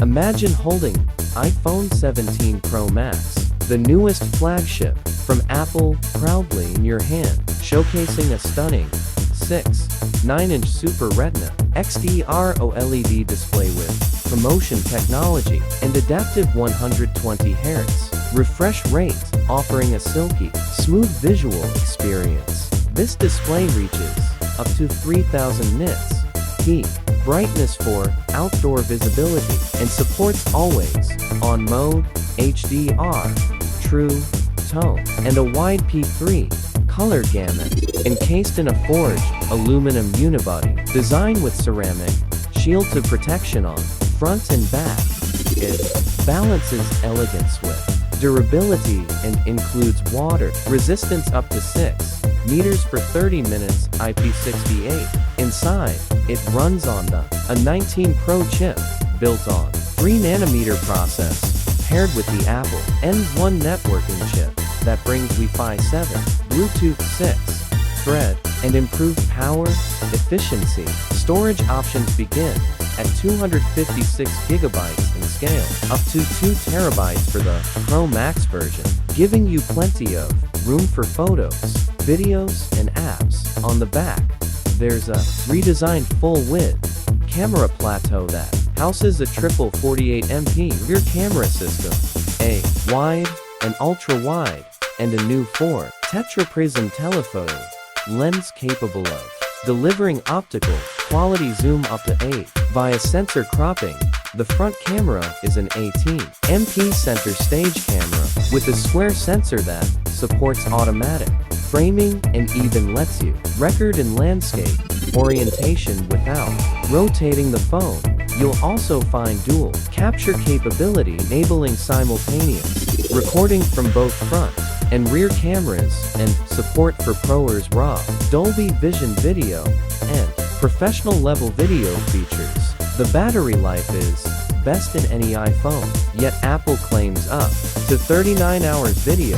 Imagine holding iPhone 17 Pro Max, the newest flagship from Apple, proudly in your hand, showcasing a stunning 6.9-inch Super Retina XDR OLED display with ProMotion technology and adaptive 120Hz refresh rate, offering a silky, smooth visual experience. This display reaches up to 3000 nits peak brightness for outdoor visibility and supports always-on mode, HDR, True Tone, and a wide P3 color gamut. Encased in a forged aluminum unibody designed with ceramic shield protection on front and back, it balances elegance with durability and includes water resistance up to 6 meters for 30 minutes IP68. Inside, it runs on the A19 Pro chip, built on 3nm process, paired with the Apple N1 networking chip that brings Wi-Fi 7, Bluetooth 6, Thread, and improved power efficiency. Storage options begin at 256 GB in scale, up to 2 TB for the Pro Max version, giving you plenty of room for photos, videos, and apps. On the back, there's a redesigned full-width camera plateau that houses a triple 48MP rear camera system, a wide and ultra-wide, and a new 4 tetraprism telephoto lens capable of delivering optical quality zoom up to 8 via sensor cropping. The front camera is an 18MP center stage camera with a square sensor that supports automatic framing and even lets you record in landscape orientation without rotating the phone. You'll also find dual capture capability, enabling simultaneous recording from both front and rear cameras, and support for ProRes RAW, Dolby Vision video, and professional level video features. The battery life is best in any iPhone, yet Apple claims up to 39 hours video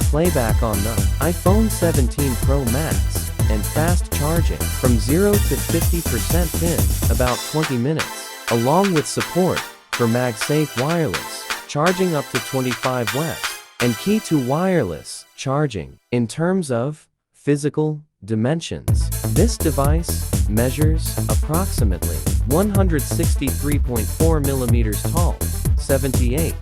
playback on the iPhone 17 Pro Max, and fast charging from 0 to 50% in about 20 minutes, along with support for MagSafe wireless charging up to 25 watts, and key to wireless charging. In terms of physical dimensions, this device measures approximately 163.4 millimeters tall, 78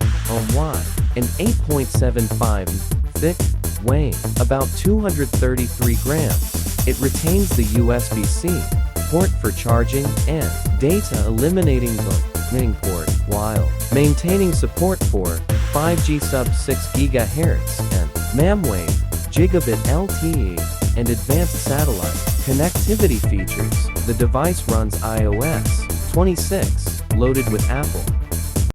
wide, and 8.75 thick, weighing about 233 grams. It retains the USB-C port for charging and data eliminating the main port, while maintaining support for 5G sub-6 GHz and mmWave, gigabit LTE, and advanced satellite connectivity features. The device runs iOS 26, loaded with Apple